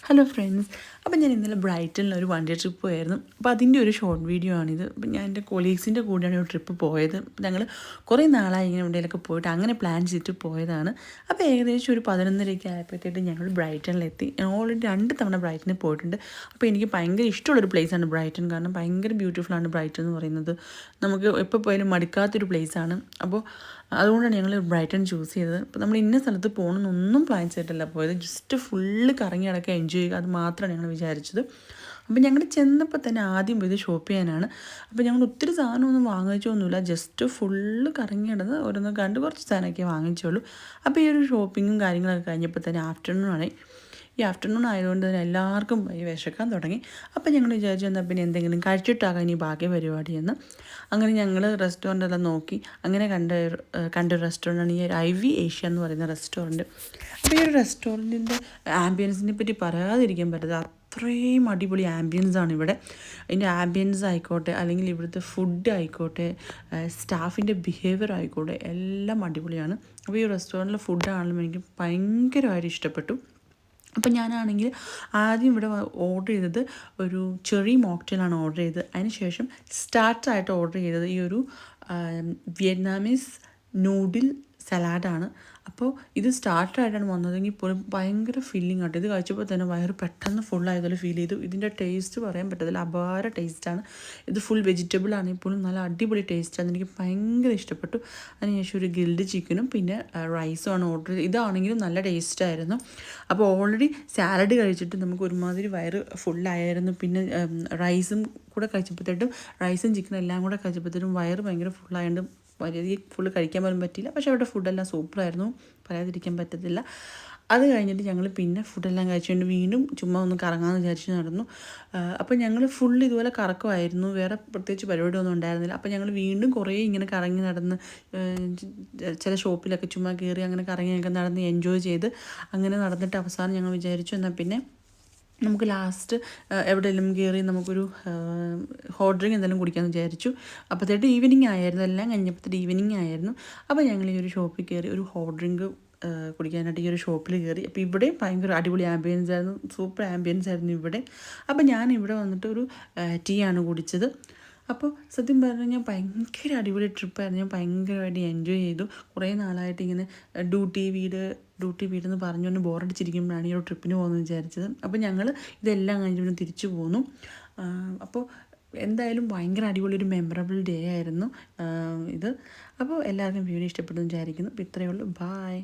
Hello friends, അപ്പോൾ ഞാൻ ഇന്നലെ ബ്രൈറ്റനിൽ ഒരു വൺ ഡേ ട്രിപ്പ് പോയായിരുന്നു. അപ്പോൾ അതിൻ്റെ ഒരു ഷോർട്ട് വീഡിയോ ആണിത്. അപ്പോൾ ഞാൻ എൻ്റെ കൊളീഗ്സിൻ്റെ കൂടെയാണ് ഒരു ട്രിപ്പ് പോയത്. അപ്പോൾ ഞങ്ങൾ കുറേ നാളായി ഇങ്ങനെ എവിടെയെങ്കിലൊക്കെ പോയിട്ട് അങ്ങനെ പ്ലാൻ ചെയ്തിട്ട് പോയതാണ്. അപ്പോൾ ഏകദേശം ഒരു 11:30 ആയപ്പോഴത്തേക്കും ഞങ്ങൾ ബ്രൈറ്റനിലെത്തി. ഞാൻ ഓൾറെഡി 2 തവണ ബ്രൈറ്റനിൽ പോയിട്ടുണ്ട്. അപ്പോൾ എനിക്ക് ഭയങ്കര ഇഷ്ടമുള്ളൊരു പ്ലേസാണ് ബ്രൈറ്റൻ. കാരണം ഭയങ്കര ബ്യൂട്ടിഫുള്ളാണ് ബ്രൈറ്റൻ എന്ന് പറയുന്നത്. നമുക്ക് എപ്പോൾ പോയാലും മടുക്കാത്തൊരു പ്ലേസാണ്. അപ്പോൾ അതുകൊണ്ടാണ് ഞങ്ങൾ ബ്രൈറ്റൺ ചൂസ് ചെയ്തത്. അപ്പോൾ നമ്മൾ ഇന്ന സ്ഥലത്ത് പോകണമെന്നൊന്നും പ്ലാൻ ചെയ്തിട്ടല്ല പോയത്. ജസ്റ്റ് ഫുള്ള് കറങ്ങി നടക്കുക, എൻജോയ് ചെയ്യുക, അത് മാത്രമാണ് ഞങ്ങൾ വിചാരിച്ചത്. അപ്പോൾ ഞങ്ങൾ ചെന്നപ്പോൾ തന്നെ ആദ്യം പോയത് ഷോപ്പ് ചെയ്യാനാണ്. അപ്പോൾ ഞങ്ങൾ ഒത്തിരി സാധനമൊന്നും വാങ്ങിച്ചൊന്നുമില്ല. ജസ്റ്റ് ഫുള്ള് കറങ്ങി നടന്ന് ഓരോന്ന് കണ്ട് കുറച്ച് സാധനമൊക്കെ വാങ്ങിച്ചുള്ളൂ. അപ്പോൾ ഈ ഒരു ഷോപ്പിങ്ങും കാര്യങ്ങളൊക്കെ കഴിഞ്ഞപ്പോൾ തന്നെ ആഫ്റ്റർനൂൺ ഈ ആഫ്റ്റർനൂൺ ആയതുകൊണ്ട് തന്നെ എല്ലാവർക്കും വിശക്കാൻ തുടങ്ങി. അപ്പോൾ ഞങ്ങൾ വിചാരിച്ചു എന്നാൽ പിന്നെ എന്തെങ്കിലും കഴിച്ചിട്ടാകാം ഇനി ബാക്കി പരിപാടിയെന്ന്. അങ്ങനെ ഞങ്ങൾ റെസ്റ്റോറൻ്റെല്ലാം നോക്കി. അങ്ങനെ കണ്ട റെസ്റ്റോറൻ്റാണ് ഈ ഒരു IV ഏഷ്യ എന്ന് പറയുന്ന റെസ്റ്റോറൻറ്റ്. അപ്പോൾ ഈ ഒരു റെസ്റ്റോറൻറ്റിൻ്റെ ആംബിയൻസിനെ പറ്റി പറയാതിരിക്കാൻ പറ്റത്തില്ല. അത്രയും അടിപൊളി ആംബിയൻസാണ് ഇവിടെ. അതിൻ്റെ ആംബിയൻസ് ആയിക്കോട്ടെ, അല്ലെങ്കിൽ ഇവിടുത്തെ ഫുഡ് ആയിക്കോട്ടെ, സ്റ്റാഫിൻ്റെ ബിഹേവിയർ ആയിക്കോട്ടെ, എല്ലാം അടിപൊളിയാണ്. അപ്പോൾ ഈ റെസ്റ്റോറൻറ്റിലെ ഫുഡാണെങ്കിലും എനിക്ക് ഭയങ്കരമായിട്ട് ഇഷ്ടപ്പെട്ടു. അപ്പോൾ ഞാനാണെങ്കിൽ ആദ്യം ഇവിടെ ഓർഡർ ചെയ്തത് ഒരു ചെറി മോക്ടെയിലാണ് ഓർഡർ ചെയ്തത്. അതിന് ശേഷം സ്റ്റാർട്ടറായിട്ട് ഓർഡർ ചെയ്തത് ഈ ഒരു വിയറ്റ്നാമീസ് നൂഡിൽ സലാഡാണ്. അപ്പോൾ ഇത് സ്റ്റാർട്ടറായിട്ടാണ് വന്നതെങ്കിൽ പോലും ഭയങ്കര ഫീലിംഗ് ആട്ടോ. ഇത് കഴിച്ചപ്പോൾ തന്നെ വയറ് പെട്ടെന്ന് ഫുള്ളായതുപോലെ ഫീൽ ചെയ്തു. ഇതിൻ്റെ ടേസ്റ്റ് പറയാൻ പറ്റത്തില്ല, അപാര ടേസ്റ്റാണ്. ഇത് ഫുൾ വെജിറ്റബിൾ ആണെങ്കിൽ പോലും നല്ല അടിപൊളി ടേസ്റ്റാണ്. എനിക്ക് ഭയങ്കര ഇഷ്ടപ്പെട്ടു. അതിനുശേഷം ഒരു ഗ്രിൽഡ് ചിക്കനും പിന്നെ റൈസുമാണ് ഓർഡർ ചെയ്തത്. ഇതാണെങ്കിലും നല്ല ടേസ്റ്റായിരുന്നു. അപ്പോൾ ഓൾറെഡി സാലഡ് കഴിച്ചിട്ട് നമുക്ക് ഒരുമാതിരി വയറ് ഫുള്ളായിരുന്നു. പിന്നെ റൈസും കൂടെ കഴിച്ചപ്പോഴത്തേട്ടും റൈസും ചിക്കനും എല്ലാം കൂടെ കഴിച്ചപ്പോഴത്തേട്ടും വയറ് ഭയങ്കര ഫുള്ളായതുകൊണ്ട് വലിയ ഫുള്ള് കഴിക്കാൻ പോലും പറ്റിയില്ല. പക്ഷേ അവിടെ ഫുഡെല്ലാം സൂപ്പറായിരുന്നു, പറയാതിരിക്കാൻ പറ്റത്തില്ല. അത് കഴിഞ്ഞിട്ട് ഞങ്ങൾ പിന്നെ ഫുഡെല്ലാം കഴിച്ചുകൊണ്ട് വീണ്ടും ചുമ്മാ ഒന്ന് കറങ്ങാമെന്ന് വിചാരിച്ച് നടന്നു. അപ്പോൾ ഞങ്ങൾ ഫുള്ള് ഇതുപോലെ കറക്കമായിരുന്നു, വേറെ പ്രത്യേകിച്ച് പരിപാടിയൊന്നും ഉണ്ടായിരുന്നില്ല. അപ്പോൾ ഞങ്ങൾ വീണ്ടും കുറേ ഇങ്ങനെ കറങ്ങി നടന്ന് ചില ഷോപ്പിലൊക്കെ ചുമ്മാ കയറി അങ്ങനെ കറങ്ങിയൊക്കെ നടന്ന് എൻജോയ് ചെയ്ത് അങ്ങനെ നടന്നിട്ട് അവസാനം ഞങ്ങൾ വിചാരിച്ചു എന്നാൽ പിന്നെ നമുക്ക് ലാസ്റ്റ് എവിടെയെങ്കിലും കയറി നമുക്കൊരു ഹോട്ട് ഡ്രിങ്ക് എന്തെങ്കിലും കുടിക്കാമെന്ന് വിചാരിച്ചു. അപ്പോഴത്തേട്ട് ഈവനിങ് ആയിരുന്നു, എല്ലാം കഴിഞ്ഞപ്പോഴത്തേട്ട് ഈവനിങ് ആയിരുന്നു. അപ്പോൾ ഞങ്ങൾ ഈ ഒരു ഷോപ്പിൽ കയറി ഒരു ഹോട്ട് ഡ്രിങ്ക് കുടിക്കാനായിട്ട് ഈ ഒരു ഷോപ്പിൽ കയറി. അപ്പോൾ ഇവിടെയും ഭയങ്കര അടിപൊളി ആംബിയൻസ് ആയിരുന്നു, സൂപ്പർ ആംബിയൻസ് ആയിരുന്നു ഇവിടെ. അപ്പോൾ ഞാൻ ഇവിടെ വന്നിട്ട് ഒരു ടീ ആണ് കുടിച്ചത്. അപ്പോൾ സത്യം പറഞ്ഞു കഴിഞ്ഞാൽ ഭയങ്കര അടിപൊളി ട്രിപ്പായിരുന്നു. ഞാൻ ഭയങ്കരമായിട്ട് എൻജോയ് ചെയ്തു. കുറേ നാളായിട്ട് ഇങ്ങനെ ഡ്യൂട്ടി വീടെന്ന് പറഞ്ഞുകൊണ്ട് ബോറടിച്ചിരിക്കുമ്പോഴാണ് ഈ ഒരു ട്രിപ്പിന് പോകുന്നത് വിചാരിച്ചത്. അപ്പോൾ ഞങ്ങൾ ഇതെല്ലാം കഴിഞ്ഞിട്ട് തിരിച്ചു പോന്നു. അപ്പോൾ എന്തായാലും ഭയങ്കര അടിപൊളി ഒരു മെമ്മറബിൾ ഡേ ആയിരുന്നു ഇത്. അപ്പോൾ എല്ലാവർക്കും വീഡിയോ ഇഷ്ടപ്പെട്ടെന്ന് വിചാരിക്കുന്നു. അപ്പോൾ ഇത്രയേ ഉള്ളൂ. ബായ്.